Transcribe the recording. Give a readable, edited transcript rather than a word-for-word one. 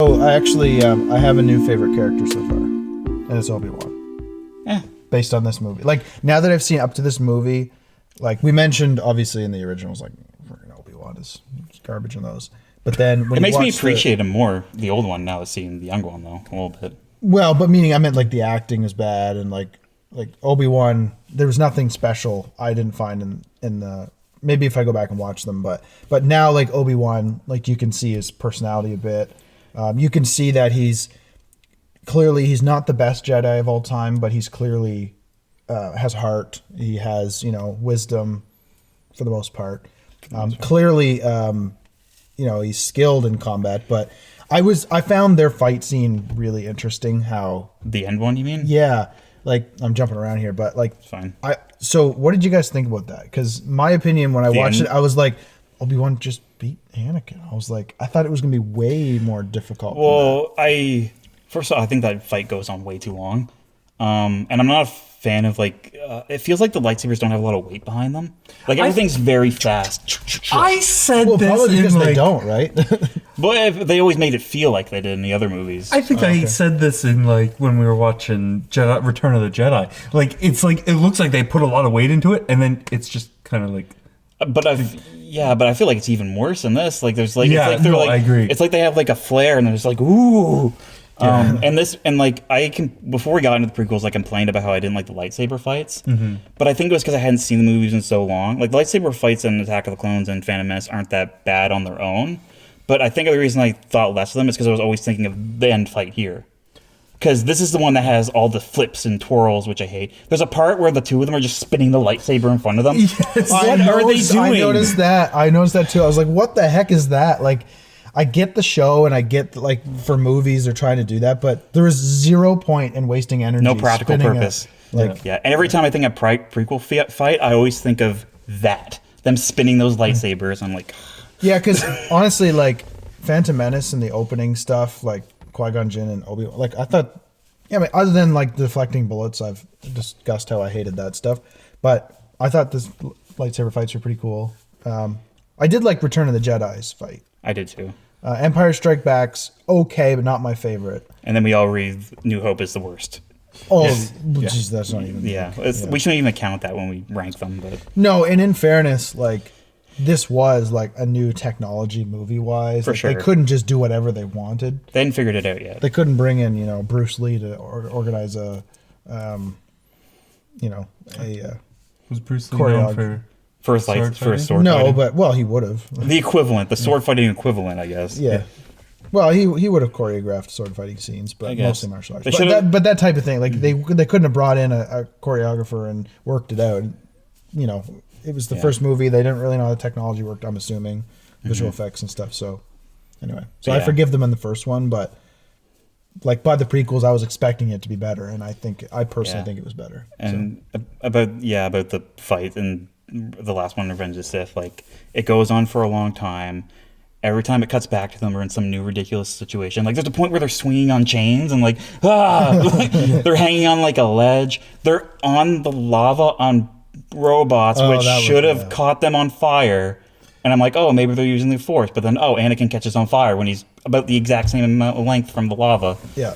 So I actually I have a new favorite character so far, and it's Obi-Wan. Yeah. Based on this movie, like now that I've seen up to this movie, like we mentioned, obviously in the originals, like Obi-Wan is garbage in those. But then when it makes me appreciate him more, the old one, now seeing the young one though a little bit. Well, but meaning I meant like the acting is bad, and like Obi-Wan, there was nothing special I didn't find in the. Maybe if I go back and watch them, but now like Obi-Wan, like you can see his personality a bit. You can see that he's not the best Jedi of all time, but he's clearly has heart. He has wisdom for the most part. Clearly, he's skilled in combat. But I found their fight scene really interesting. How the end one, you mean? Yeah. Like I'm jumping around here, but like it's fine. So what did you guys think about that? Because my opinion when I watched it, I was like, Obi-Wan just beat Anakin. I was like, I thought it was gonna be way more difficult. Well, first of all, I think that fight goes on way too long, and I'm not a fan of like. It feels like the lightsabers don't have a lot of weight behind them. Like everything's very fast. I said this probably because they don't, right? But they always made it feel like they did in the other movies. I think I said this in like when we were watching Return of the Jedi. Like it looks like they put a lot of weight into it, and then it's just kind of like. But I feel like it's even worse than this. Like there's like I agree. It's like they have like a flare, and they're just like ooh. Before we got into the prequels, I complained about how I didn't like the lightsaber fights. Mm-hmm. But I think it was because I hadn't seen the movies in so long. Like the lightsaber fights in Attack of the Clones and Phantom Menace aren't that bad on their own. But I think the reason I thought less of them is because I was always thinking of the end fight here. Because this is the one that has all the flips and twirls, which I hate. There's a part where the two of them are just spinning the lightsaber in front of them. Yes. What are they doing? I noticed that too. I was like, what the heck is that? Like, I get the show and I get like for movies they're trying to do that, but there is 0 point in wasting energy. No practical purpose. And every time I think of prequel fight, I always think of that. Them spinning those lightsabers. I'm like... Yeah, because honestly, like Phantom Menace and the opening stuff, like Qui-Gon Jinn and Obi-Wan, like I thought, other than like deflecting bullets, I've discussed how I hated that stuff, but I thought this lightsaber fights were pretty cool. I did like Return of the Jedi's fight. I did too. Empire Strike Back's okay, but not my favorite. And then we all read New Hope is the worst. Oh, geez, that's not even... We shouldn't even count that when we rank them. But no, and in fairness, like... This was like a new technology movie-wise. For sure. They couldn't just do whatever they wanted. They hadn't figured it out yet. They couldn't bring in, Bruce Lee to organize a, was Bruce Lee choreographer for sword fighting? No, fighting? but he would have. The equivalent, the sword fighting equivalent, I guess. Yeah. Well, he would have choreographed sword fighting scenes, but mostly martial arts. But that type of thing, like they couldn't have brought in a choreographer and worked it out. It was the first movie. They didn't really know how the technology worked, I'm assuming. Visual effects and stuff. So, anyway. So I forgive them in the first one, but like by the prequels, I was expecting it to be better, and I personally think it was better. And about the fight and the last one, Revenge of the Sith, like it goes on for a long time. Every time it cuts back to them, we're in some new ridiculous situation. Like there's a point where they're swinging on chains and like they're hanging on like a ledge. They're on the lava on robots, which should have caught them on fire. And I'm like, oh, maybe they're using the Force. But then, Anakin catches on fire when he's about the exact same amount of length from the lava. Yeah.